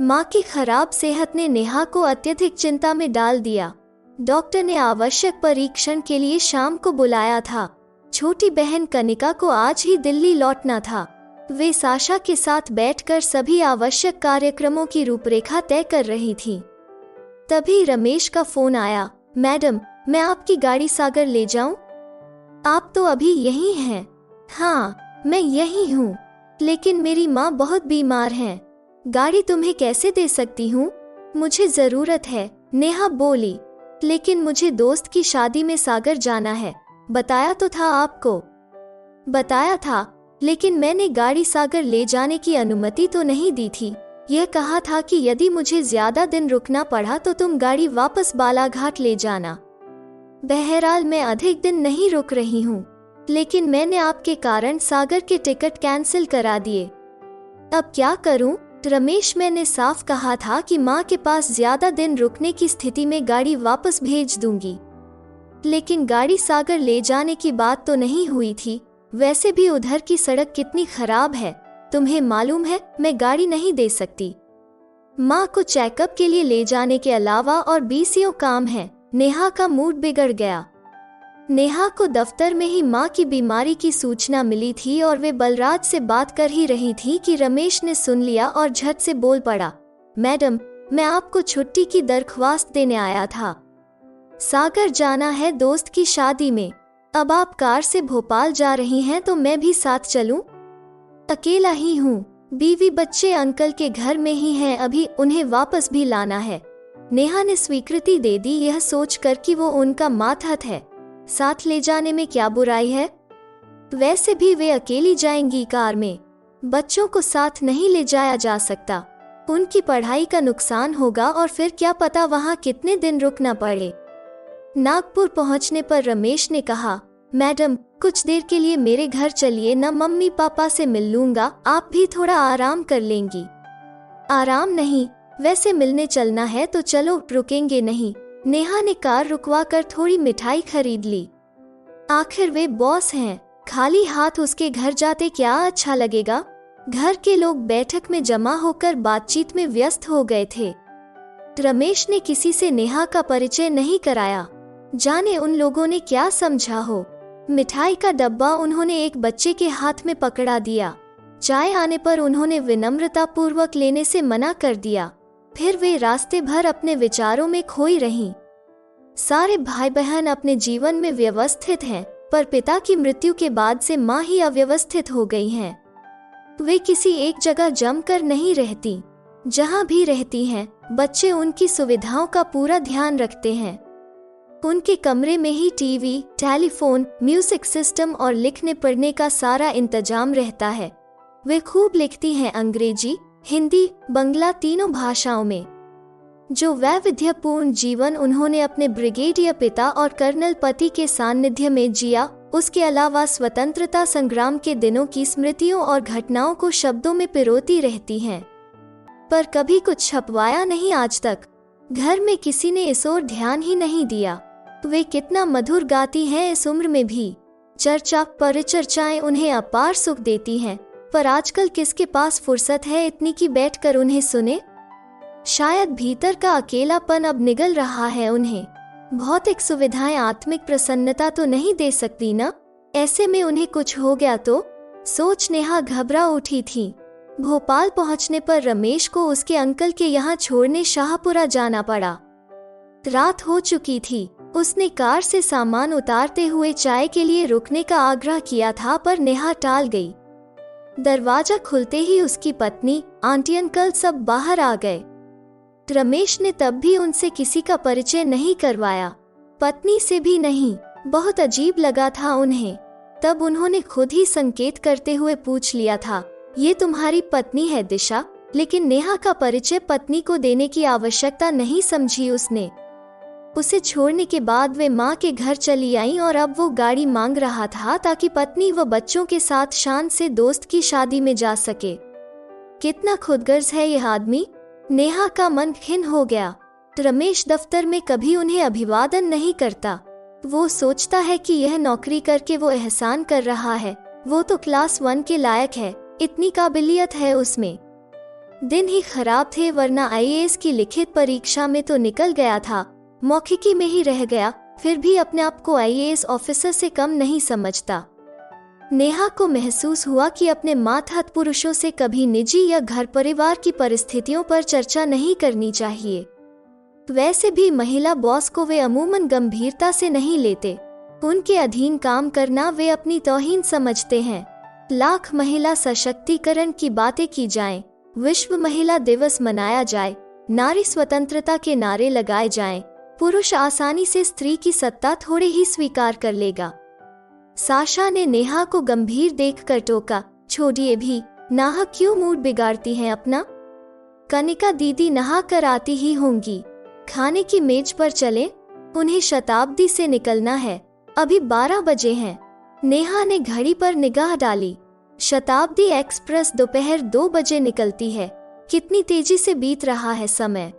माँ की खराब सेहत ने नेहा को अत्यधिक चिंता में डाल दिया। डॉक्टर ने आवश्यक परीक्षण के लिए शाम को बुलाया था। छोटी बहन कनिका को आज ही दिल्ली लौटना था। वे साशा के साथ बैठकर सभी आवश्यक कार्यक्रमों की रूपरेखा तय कर रही थी। तभी रमेश का फोन आया। मैडम, मैं आपकी गाड़ी सागर ले जाऊं? आप तो अभी यहीं हैं। हाँ, मैं यहीं हूँ, लेकिन मेरी माँ बहुत बीमार हैं। गाड़ी तुम्हें कैसे दे सकती हूँ? मुझे जरूरत है, नेहा बोली। लेकिन मुझे दोस्त की शादी में सागर जाना है। बताया तो था आपको। बताया था, लेकिन मैंने गाड़ी सागर ले जाने की अनुमति तो नहीं दी थी। यह कहा था कि यदि मुझे ज्यादा दिन रुकना पड़ा तो तुम गाड़ी वापस बालाघाट ले जाना। बहरहाल मैं अधिक दिन नहीं रुक रही हूँ, लेकिन मैंने आपके कारण सागर के टिकट कैंसिल करा दिए। अब क्या करूँ रमेश? मैंने साफ कहा था कि माँ के पास ज्यादा दिन रुकने की स्थिति में गाड़ी वापस भेज दूंगी, लेकिन गाड़ी सागर ले जाने की बात तो नहीं हुई थी। वैसे भी उधर की सड़क कितनी खराब है, तुम्हें मालूम है। मैं गाड़ी नहीं दे सकती। माँ को चेकअप के लिए ले जाने के अलावा और 20 काम है। नेहा का मूड बिगड़ गया। नेहा को दफ्तर में ही माँ की बीमारी की सूचना मिली थी और वे बलराज से बात कर ही रही थी कि रमेश ने सुन लिया और झट से बोल पड़ा। मैडम, मैं आपको छुट्टी की दरख्वास्त देने आया था। सागर जाना है दोस्त की शादी में। अब आप कार से भोपाल जा रही हैं तो मैं भी साथ चलूं? अकेला ही हूँ, बीवी बच्चे अंकल के घर में ही हैं, अभी उन्हें वापस भी लाना है। नेहा ने स्वीकृति दे दी, यह सोचकर कि वो उनका मातहत है। साथ ले जाने में क्या बुराई है? वैसे भी वे अकेली जाएंगी कार में। बच्चों को साथ नहीं ले जाया जा सकता, उनकी पढ़ाई का नुकसान होगा और फिर क्या पता वहाँ कितने दिन रुकना पड़े। नागपुर पहुँचने पर रमेश ने कहा, मैडम, कुछ देर के लिए मेरे घर चलिए ना, मम्मी पापा से मिल लूंगा, आप भी थोड़ा आराम कर लेंगी। आराम नहीं, वैसे मिलने चलना है तो चलो, रुकेंगे नहीं। नेहा ने कार रुकवा कर थोड़ी मिठाई खरीद ली। आखिर वे बॉस हैं, खाली हाथ उसके घर जाते क्या अच्छा लगेगा। घर के लोग बैठक में जमा होकर बातचीत में व्यस्त हो गए थे। रमेश ने किसी से नेहा का परिचय नहीं कराया, जाने उन लोगों ने क्या समझा हो। मिठाई का डब्बा उन्होंने एक बच्चे के हाथ में पकड़ा दिया। चाय आने पर उन्होंने विनम्रता पूर्वक लेने से मना कर दिया। फिर वे रास्ते भर अपने विचारों में खोई रहीं। सारे भाई बहन अपने जीवन में व्यवस्थित हैं, पर पिता की मृत्यु के बाद से माँ ही अव्यवस्थित हो गई हैं। वे किसी एक जगह जमकर नहीं रहती। जहाँ भी रहती हैं, बच्चे उनकी सुविधाओं का पूरा ध्यान रखते हैं। उनके कमरे में ही टीवी, टेलीफोन, म्यूजिक सिस्टम और लिखने पढ़ने का सारा इंतजाम रहता है। वे खूब लिखती हैं, अंग्रेजी, हिंदी, बंगला, तीनों भाषाओं में। जो वैविध्यपूर्ण जीवन उन्होंने अपने ब्रिगेडियर पिता और कर्नल पति के सानिध्य में जिया, उसके अलावा स्वतंत्रता संग्राम के दिनों की स्मृतियों और घटनाओं को शब्दों में पिरोती रहती हैं, पर कभी कुछ छपवाया नहीं आज तक। घर में किसी ने इस ओर ध्यान ही नहीं दिया। वे कितना मधुर गाती हैं इस उम्र में भी। चर्चा परिचर्चाएं उन्हें अपार सुख देती हैं, पर आजकल किसके पास फुर्सत है इतनी कि बैठकर उन्हें सुने। शायद भीतर का अकेलापन अब निगल रहा है उन्हें। भौतिक सुविधाएं आत्मिक प्रसन्नता तो नहीं दे सकती ना। ऐसे में उन्हें कुछ हो गया तो सोच नेहा घबरा उठी थी। भोपाल पहुंचने पर रमेश को उसके अंकल के यहाँ छोड़ने शाहपुरा जाना पड़ा। रात हो चुकी थी। उसने कार से सामान उतारते हुए चाय के लिए रुकने का आग्रह किया था, पर नेहा टाल गई। दरवाजा खुलते ही उसकी पत्नी, आंटी, अंकल सब बाहर आ गए। रमेश ने तब भी उनसे किसी का परिचय नहीं करवाया, पत्नी से भी नहीं। बहुत अजीब लगा था उन्हें। तब उन्होंने खुद ही संकेत करते हुए पूछ लिया था, ये तुम्हारी पत्नी है दिशा? लेकिन नेहा का परिचय पत्नी को देने की आवश्यकता नहीं समझी उसने। उसे छोड़ने के बाद वे माँ के घर चली आईं और अब वो गाड़ी मांग रहा था ताकि पत्नी व बच्चों के साथ शान से दोस्त की शादी में जा सके। कितना खुदगर्ज है यह आदमी। नेहा का मन खिन्न हो गया। रमेश दफ्तर में कभी उन्हें अभिवादन नहीं करता। वो सोचता है कि यह नौकरी करके वो एहसान कर रहा है। वो तो क्लास 1 के लायक है, इतनी काबिलियत है उसमें। दिन ही खराब थे, वरना आईएएस की लिखित परीक्षा में तो निकल गया था, मौखिकी में ही रह गया। फिर भी अपने आप को आईएएस ऑफिसर से कम नहीं समझता। नेहा को महसूस हुआ कि अपने मातहत पुरुषों से कभी निजी या घर परिवार की परिस्थितियों पर चर्चा नहीं करनी चाहिए। वैसे भी महिला बॉस को वे अमूमन गंभीरता से नहीं लेते। उनके अधीन काम करना वे अपनी तौहीन समझते हैं। लाख महिला सशक्तिकरण की बातें की जाएं, विश्व महिला दिवस मनाया जाए, नारी स्वतंत्रता के नारे लगाए जाएं, पुरुष आसानी से स्त्री की सत्ता थोड़े ही स्वीकार कर लेगा। साशा ने नेहा को गंभीर देखकर टोका, छोड़िए भी, नाहक क्यों मूड बिगाड़ती हैं अपना? कनिका दीदी नहा कर आती ही होंगी, खाने की मेज पर चले, उन्हें शताब्दी से निकलना है, अभी 12 बजे हैं। नेहा ने घड़ी पर निगाह डाली। शताब्दी एक्सप्रेस दोपहर 2 बजे निकलती है। कितनी तेजी से बीत रहा है समय,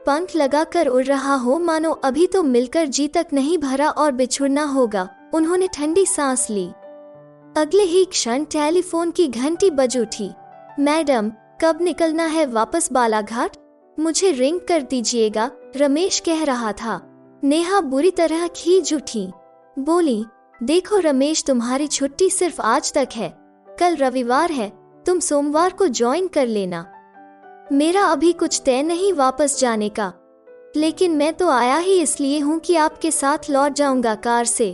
पंख लगाकर उड़ रहा हो मानो अभी तो मिलकर जी तक नहीं भरा और बिछुड़ना होगा। उन्होंने ठंडी सांस ली। अगले ही क्षण टेलीफोन की घंटी बज उठी। मैडम, कब निकलना है वापस बालाघाट? मुझे रिंग कर दीजिएगा, रमेश कह रहा था। नेहा बुरी तरह खींच उठी, बोली, देखो रमेश, तुम्हारी छुट्टी सिर्फ आज तक है, कल रविवार है, तुम सोमवार को ज्वाइन कर लेना। मेरा अभी कुछ तय नहीं वापस जाने का, लेकिन मैं तो आया ही इसलिए हूँ कि आपके साथ लौट जाऊंगा कार से।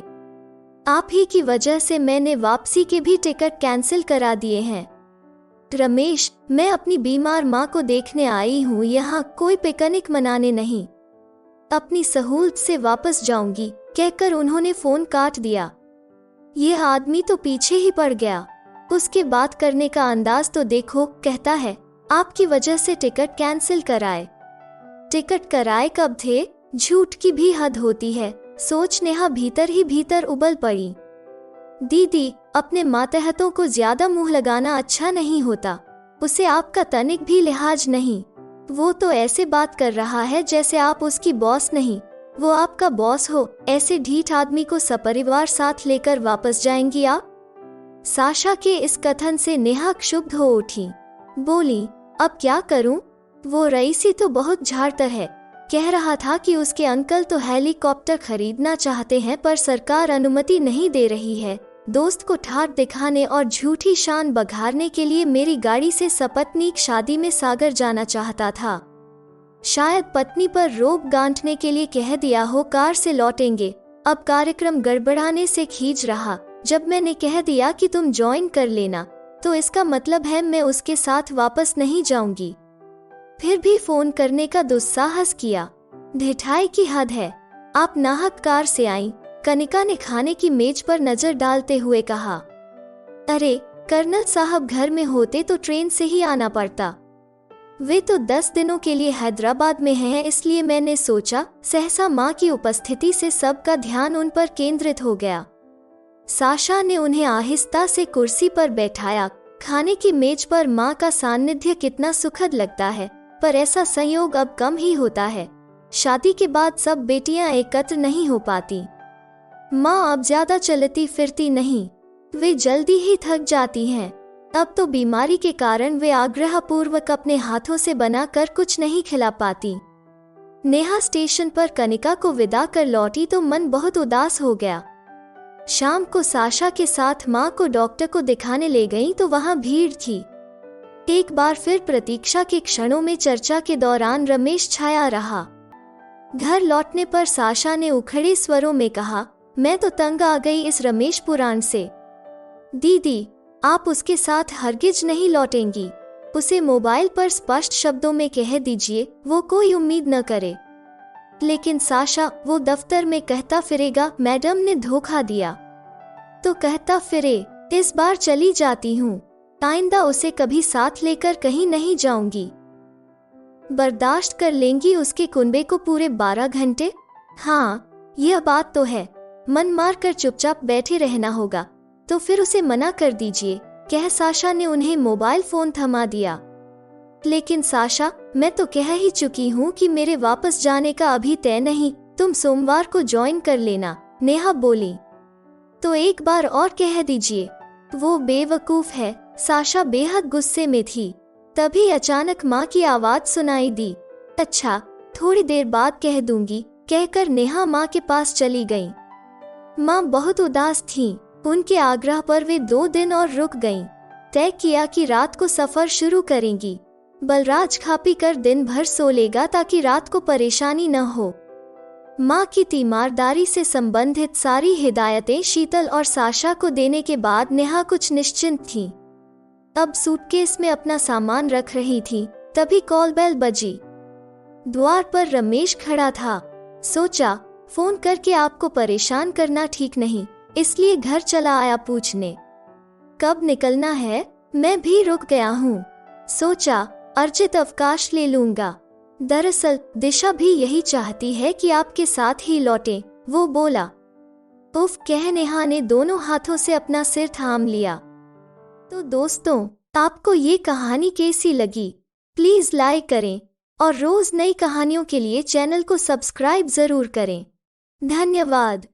आप ही की वजह से मैंने वापसी के भी टिकट कैंसिल करा दिए हैं। रमेश, मैं अपनी बीमार माँ को देखने आई हूँ, यहाँ कोई पिकनिक मनाने नहीं। अपनी सहूलत से वापस जाऊंगी, कहकर उन्होंने फोन काट दिया। यह आदमी तो पीछे ही पड़ गया। उसके बात करने का अंदाज तो देखो, कहता है आपकी वजह से टिकट कैंसिल कराए। टिकट कराए कब थे? झूठ की भी हद होती है, सोच नेहा भीतर ही भीतर उबल पड़ी। दीदी, अपने मातहतों को ज्यादा मुंह लगाना अच्छा नहीं होता, उसे आपका तनिक भी लिहाज नहीं। वो तो ऐसे बात कर रहा है जैसे आप उसकी बॉस नहीं, वो आपका बॉस हो। ऐसे ढीठ आदमी को सपरिवार साथ लेकर वापस जाएंगी आप? साशा के इस कथन से नेहा क्षुब्ध हो उठी, बोली, अब क्या करूं? वो रईसी तो बहुत झाड़तर है, कह रहा था कि उसके अंकल तो हेलीकॉप्टर खरीदना चाहते हैं पर सरकार अनुमति नहीं दे रही है। दोस्त को ठाट दिखाने और झूठी शान बघारने के लिए मेरी गाड़ी से सपत्नीक शादी में सागर जाना चाहता था। शायद पत्नी पर रोब गांठने के लिए कह दिया हो कार से लौटेंगे। अब कार्यक्रम गड़बड़ाने से खींच रहा। जब मैंने कह दिया कि तुम ज्वाइन कर लेना, तो इसका मतलब है मैं उसके साथ वापस नहीं जाऊंगी। फिर भी फोन करने का दुस्साहस किया। ढिठाई की हद है। आप नाहक कार से आई। कनिका ने खाने की मेज पर नजर डालते हुए कहा, अरे कर्नल साहब घर में होते तो ट्रेन से ही आना पड़ता। वे तो 10 दिनों के लिए हैदराबाद में हैं, इसलिए मैंने सोचा। सहसा माँ की उपस्थिति से सबका ध्यान उन पर केंद्रित हो गया। साशा ने उन्हें आहिस्ता से कुर्सी पर बैठाया। खाने की मेज पर माँ का सानिध्य कितना सुखद लगता है, पर ऐसा संयोग अब कम ही होता है। शादी के बाद सब बेटियां एकत्र नहीं हो पाती। माँ अब ज्यादा चलती फिरती नहीं, वे जल्दी ही थक जाती हैं। अब तो बीमारी के कारण वे आग्रह पूर्वक अपने हाथों से बनाकर कुछ नहीं खिला पाती। नेहा स्टेशन पर कनिका को विदा कर लौटी तो मन बहुत उदास हो गया। शाम को साशा के साथ माँ को डॉक्टर को दिखाने ले गई तो वहाँ भीड़ थी। एक बार फिर प्रतीक्षा के क्षणों में चर्चा के दौरान रमेश छाया रहा। घर लौटने पर साशा ने उखड़े स्वरों में कहा, मैं तो तंग आ गई इस रमेश पुराण से। दीदी, आप उसके साथ हरगिज नहीं लौटेंगी। उसे मोबाइल पर स्पष्ट शब्दों में कह दीजिए, वो कोई उम्मीद न करे। लेकिन साशा, वो दफ्तर में कहता फिरेगा मैडम ने धोखा दिया। तो कहता फिरे, इस बार चली जाती हूँ, आइंदा उसे कभी साथ लेकर कहीं नहीं जाऊंगी। बर्दाश्त कर लेंगी उसके कुनबे को पूरे 12 घंटे? हाँ, यह बात तो है। मन मार कर चुपचाप बैठे रहना होगा, तो फिर उसे मना कर दीजिए, कह साशा ने उन्हें मोबाइल फोन थमा दिया। लेकिन साशा, मैं तो कह ही चुकी हूँ कि मेरे वापस जाने का अभी तय नहीं, तुम सोमवार को ज्वाइन कर लेना, नेहा बोली। तो एक बार और कह दीजिए। वो बेवकूफ है। साशा बेहद गुस्से में थी। तभी अचानक माँ की आवाज सुनाई दी। अच्छा, थोड़ी देर बाद कह दूंगी, कहकर नेहा माँ के पास चली गई। माँ बहुत उदास थीं। उनके आग्रह पर वे 2 दिन और रुक गईं। तय किया कि रात को सफर शुरू करेंगी। बलराज खा पी कर दिन भर सो लेगा ताकि रात को परेशानी न हो। माँ की तीमारदारी से संबंधित सारी हिदायतें शीतल और साशा को देने के बाद नेहा कुछ निश्चिंत थी। अब सूटकेस में अपना सामान रख रही थी, तभी कॉल बेल बजी। द्वार पर रमेश खड़ा था। सोचा, फोन करके आपको परेशान करना ठीक नहीं, इसलिए घर चला आया पूछने कब निकलना है। मैं भी रुक गया हूँ। सोचा अर्जित अवकाश ले लूंगा। दरअसल दिशा भी यही चाहती है कि आपके साथ ही लौटे, वो बोला। उफ, कह नेहा ने दोनों हाथों से अपना सिर थाम लिया। तो दोस्तों, आपको ये कहानी कैसी लगी? प्लीज लाइक करें और रोज नई कहानियों के लिए चैनल को सब्सक्राइब जरूर करें। धन्यवाद।